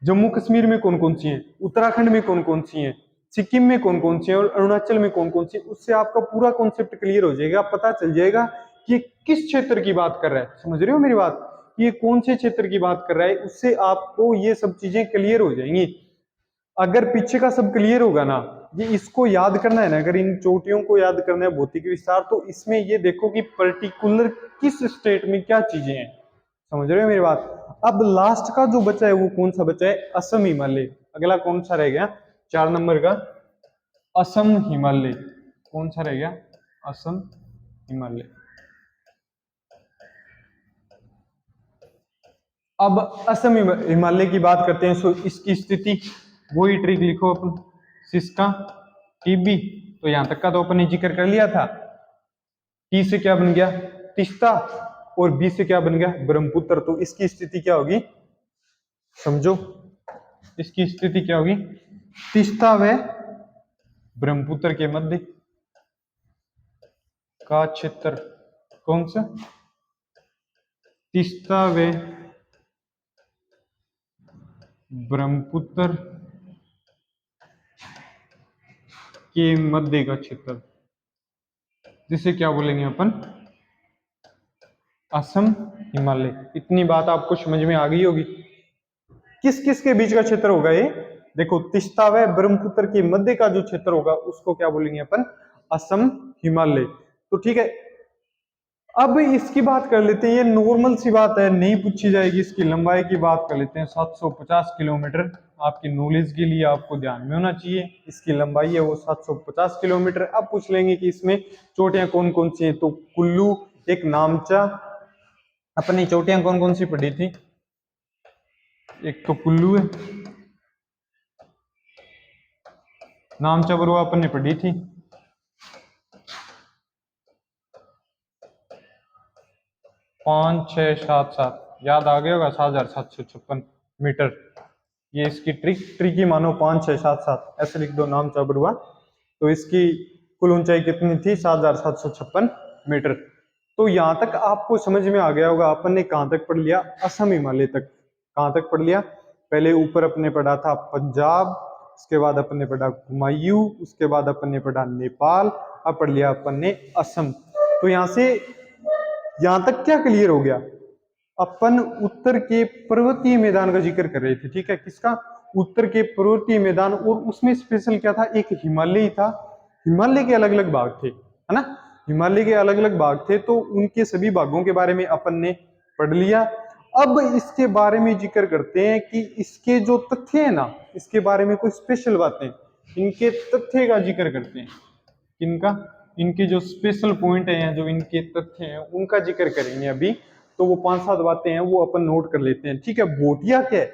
जम्मू कश्मीर में कौन कौन सी हैं, उत्तराखंड में कौन कौन सी हैं, सिक्किम में कौन कौन सी हैं, और अरुणाचल में कौन कौन सी। उससे आपका पूरा कॉन्सेप्ट क्लियर हो जाएगा, पता चल जाएगा कि किस क्षेत्र की बात कर रहा है। समझ रहे हो मेरी बात, ये कौन से क्षेत्र की बात कर रहा है, उससे आपको ये सब चीजें क्लियर हो जाएंगी। अगर पीछे का सब क्लियर होगा ना, ये इसको याद करना है ना, अगर इन चोटियों को याद करना है भौतिक विस्तार, तो इसमें ये देखो कि पर्टिकुलर किस स्टेट में क्या चीजें हैं। समझ रहे हो मेरी बात। अब लास्ट का जो बचा है वो कौन सा बचा है, असम हिमालय। अगला कौन सा रह गया, 4 नंबर का, असम हिमालय। कौन सा रह गया, असम हिमालय। अब असम हिमालय की बात करते हैं। सो इसकी स्थिति, वही ट्रिक लिखो अपन, सिस्का टीबी। तो यहां तक का तो अपन ने जिक्र कर लिया था। टी से क्या बन गया, तीस्ता, और बी से क्या बन गया, ब्रह्मपुत्र। तो इसकी स्थिति क्या होगी, समझो इसकी स्थिति क्या होगी, तीस्ता व ब्रह्मपुत्र के मध्य का क्षेत्र। कौन सा, तीस्ता व ब्रह्मपुत्र के मध्य का क्षेत्र, जिसे क्या बोलेंगे अपन, असम हिमालय। इतनी बात आपको समझ में आ गई होगी। किस किस के बीच का क्षेत्र होगा ये, देखो तीस्ता व ब्रह्मपुत्र के मध्य का जो क्षेत्र होगा उसको क्या बोलेंगे अपन, असम हिमालय। तो ठीक है, अब इसकी बात कर लेते हैं, ये नॉर्मल सी बात है, नहीं पूछी जाएगी। इसकी लंबाई की बात कर लेते हैं, 750 किलोमीटर। आपकी नॉलेज के लिए आपको ध्यान में होना चाहिए, इसकी लंबाई है वो 750 किलोमीटर। अब पूछ लेंगे कि इसमें चोटियां कौन कौन सी हैं, तो कुल्लू, एक नामचा। अपनी चोटियां कौन कौन सी पड़ी थी, एक तो कुल्लू है, नामचा बरुआ अपन ने पढ़ी थी, 5 6 7 7, याद आ गया होगा, 7,756 मीटर। ये इसकी ट्रिकी मानो, 5 6 7 7 ऐसे लिख दो, नामचा बरुआ। तो इसकी कुल ऊंचाई कितनी थी, 7,756 मीटर। तो यहां तक आपको समझ में आ गया होगा, अपन ने कहां तक पढ़ लिया, असम हिमालय तक। कहां तक पढ़ लिया, पहले ऊपर अपने पढ़ा था पंजाब, उसके बाद अपन ने पढ़ा कुमायूं, उसके बाद अपन ने पढ़ा नेपाल, अब पढ़ लिया अपन ने असम। तो यहां से यहां तक क्या क्लियर हो गया, अपन उत्तर के पर्वतीय मैदान का जिक्र कर रहे थे। ठीक है, किसका, उत्तर के पर्वतीय मैदान, और उसमें स्पेशल क्या था, एक हिमालय था। हिमालय के अलग अलग भाग थे, है ना, हिमालय के अलग अलग भाग थे, तो उनके सभी भागों के बारे में अपन ने पढ़ लिया। अब इसके बारे में जिक्र करते हैं कि इसके जो तथ्य है ना, इसके बारे में कोई स्पेशल बातें, इनके तथ्य का जिक्र करते हैं। किनका, इनके जो स्पेशल पॉइंट है, जो इनके तथ्य हैं, उनका जिक्र करेंगे अभी। तो वो 5 7 बातें हैं, वो अपन नोट कर लेते हैं। ठीक है, भोटिया क्या है,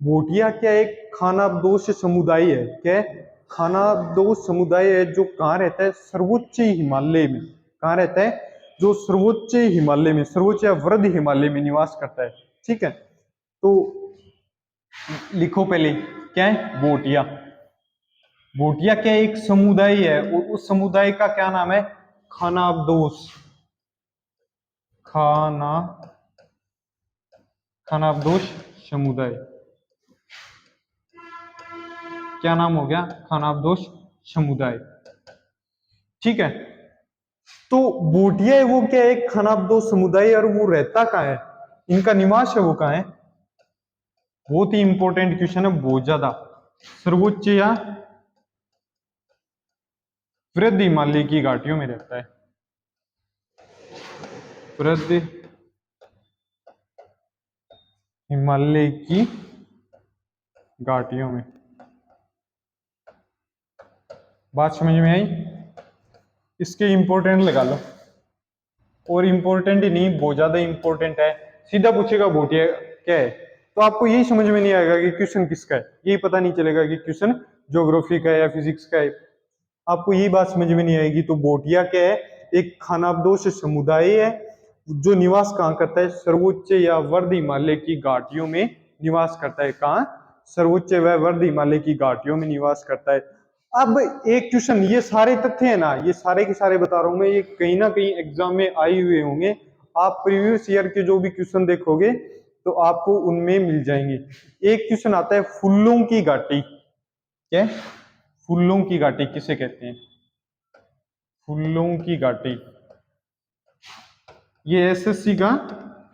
भोटिया क्या एक खानाबदोश समुदाय है। क्या है, खानाबदोश समुदाय है, जो कहाँ रहता है, सर्वोच्च हिमालय में। कहाँ रहता है, जो सर्वोच्च हिमालय में, सर्वोच्च या वृद्ध हिमालय में निवास करता है। ठीक है, तो लिखो पहले, क्या है भोटिया। भोटिया क्या एक समुदाय है, और उस समुदाय का क्या नाम है, खानाबदोश। खानाबदोश समुदाय, क्या नाम हो गया, खानाबदोश समुदाय। ठीक है, तो भोटिया है वो क्या है, एक खानाबदोश समुदाय, और वो रहता कहाँ है, इनका निवास है वो कहाँ है। बहुत ही इंपॉर्टेंट क्वेश्चन है, बहुत ज्यादा। सर्वोच्च या वृद्ध हिमालय की घाटियों में रहता है, वृद्ध हिमालय की घाटियों में। बात समझ में आई, इसके इंपॉर्टेंट लगा लो, और इंपॉर्टेंट ही नहीं, बहुत ज्यादा इंपॉर्टेंट है। सीधा पूछेगा भोटिया क्या है, तो आपको यही समझ में नहीं आएगा कि क्वेश्चन किसका है, यही पता नहीं चलेगा कि क्वेश्चन ज्योग्राफी का है या फिजिक्स का है, आपको यही बात समझ में नहीं आएगी। तो भोटिया क्या है, एक खानाबदोश समुदाय है, जो निवास कहाँ करता है, सर्वोच्च या वर्ध हिमालय की घाटियों में निवास करता है। कहाँ, सर्वोच्च व वर्ध हिमालय की घाटियों में निवास करता है। अब एक क्वेश्चन, ये सारे तथ्य है ना, ये सारे के सारे बता रहा हूं मैं, ये कहीं ना कहीं एग्जाम में आए हुए होंगे। आप प्रीवियस ईयर के जो भी क्वेश्चन देखोगे तो आपको उनमें मिल जाएंगे। एक क्वेश्चन आता है, फूलों की घाटी। क्या, फूलों की घाटी किसे कहते हैं, फूलों की घाटी, ये एसएससी का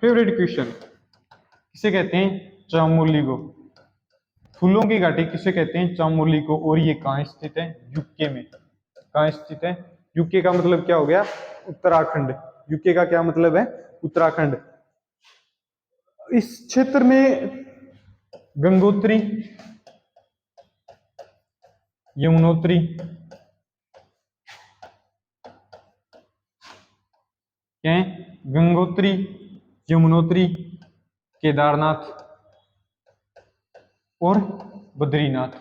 फेवरेट क्वेश्चन। किसे कहते हैं, चामोली को। फूलों की घाटी किसे कहते हैं, चामोली को। और ये कहाँ स्थित है, यूके में। कहाँ स्थित है, यूके का मतलब क्या हो गया, उत्तराखंड। यूके का क्या मतलब है, उत्तराखंड। इस क्षेत्र में गंगोत्री, यमुनोत्री, क्या है, गंगोत्री, यमुनोत्री, केदारनाथ और बद्रीनाथ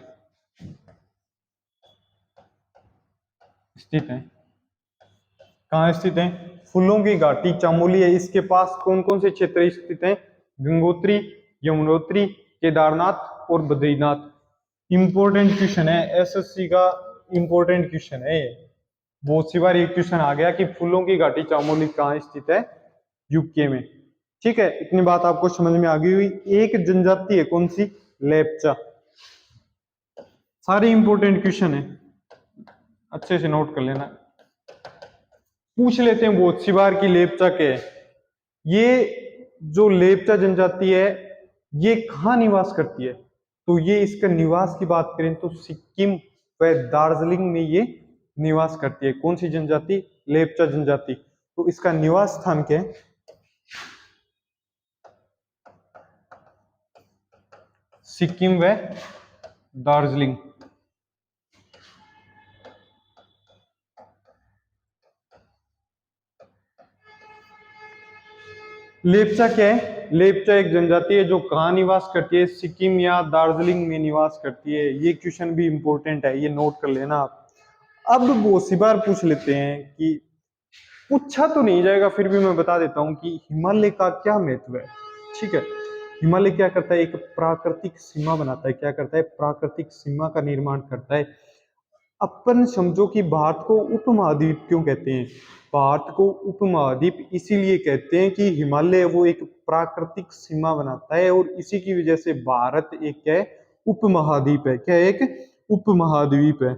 स्थित है। कहाँ स्थित है, फूलों की घाटी चामोली है, इसके पास कौन कौन से क्षेत्र स्थित हैं, गंगोत्री, यमुनोत्री, केदारनाथ और बद्रीनाथ। इंपॉर्टेंट क्वेश्चन है, एसएससी का इंपॉर्टेंट क्वेश्चन है ये। बहुत सी बार ये क्वेश्चन आ गया कि फूलों की घाटी चामोली कहाँ स्थित है, यूके में। ठीक है, इतनी बात आपको समझ में आ गई हुई। एक जनजाति है, कौन सी, लेप्चा। सारे इंपॉर्टेंट क्वेश्चन है, अच्छे से नोट कर लेना। पूछ लेते हैं बहुत सी बार कि लेप्चा क्या है। ये जो लेप्चा जनजाति है ये कहाँ निवास करती है, तो ये इसका निवास की बात करें तो सिक्किम व दार्जिलिंग में ये निवास करती है। कौन सी जनजाति? लेप्चा जनजाति। तो इसका निवास स्थान क्या है? सिक्किम व दार्जिलिंग। लेप्चा क्या है? लेप्चा एक जनजाति है जो कहाँ निवास करती है? सिक्किम या दार्जिलिंग में निवास करती है। ये क्वेश्चन भी इंपॉर्टेंट है, ये नोट कर लेना आप। अब बहुत सी बार पूछ लेते हैं कि पूछा तो नहीं जाएगा फिर भी मैं बता देता हूं कि हिमालय का क्या महत्व है। ठीक है, हिमालय क्या करता है? एक प्राकृतिक सीमा बनाता है। क्या करता है? प्राकृतिक सीमा का निर्माण करता है। अपन समझो कि भारत को उपमहाद्वीप क्यों कहते हैं? भारत को उपमहाद्वीप इसीलिए कहते हैं कि हिमालय वो एक प्राकृतिक सीमा बनाता है और इसी की वजह से भारत एक क्या है? उपमहाद्वीप है। क्या है? एक उपमहाद्वीप है।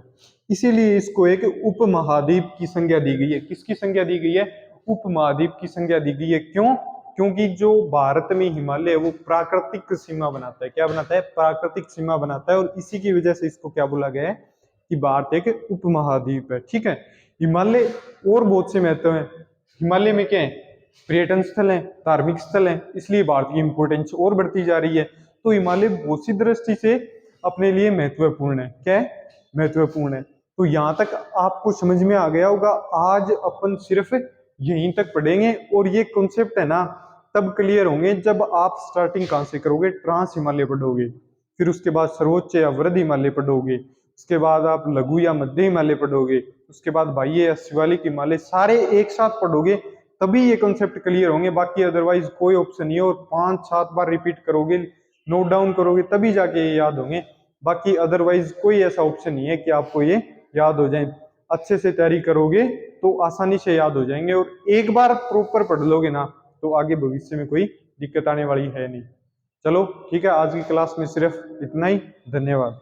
इसीलिए इसको एक उपमहाद्वीप की संज्ञा दी गई है। किसकी संज्ञा दी गई है? उपमहाद्वीप की संज्ञा दी गई है। क्यों? क्योंकि जो भारत में हिमालय है वो प्राकृतिक सीमा बनाता है। क्या बनाता है? प्राकृतिक सीमा बनाता है और इसी की वजह से इसको क्या बोला गया है कि भारत एक उपमहाद्वीप है। ठीक है, हिमालय और बहुत से महत्व हैं। हिमालय में क्या है? पर्यटन स्थल है, धार्मिक स्थल है, इसलिए भारत की इंपोर्टेंस और बढ़ती जा रही है। तो हिमालय बहुत सी दृष्टि से अपने लिए महत्वपूर्ण है। क्या है? महत्वपूर्ण है। तो यहाँ तक आपको समझ में आ गया होगा। आज अपन सिर्फ यहीं तक पढ़ेंगे और ये कॉन्सेप्ट है ना तब क्लियर होंगे जब आप स्टार्टिंग कहाँ से करोगे? ट्रांस हिमालय पढ़ोगे, फिर उसके बाद सर्वोच्च या वृद्ध हिमालय पढ़ोगे, उसके बाद आप लघु या मध्य हिमालय पढ़ोगे, उसके बाद बाह्य या शिवालिक हिमालय, सारे एक साथ पढ़ोगे तभी ये कॉन्सेप्ट क्लियर होंगे। बाकी अदरवाइज कोई ऑप्शन नहीं है। और 5-7 बार रिपीट करोगे, नोट डाउन करोगे तभी जाके ये याद होंगे। बाकी अदरवाइज कोई ऐसा ऑप्शन नहीं है कि आपको ये याद हो जाए। अच्छे से तैयारी करोगे तो आसानी से याद हो जाएंगे और एक बार प्रॉपर पढ़ लोगे ना तो आगे भविष्य में कोई दिक्कत आने वाली है नहीं। चलो ठीक है, आज की क्लास में सिर्फ इतना ही। धन्यवाद।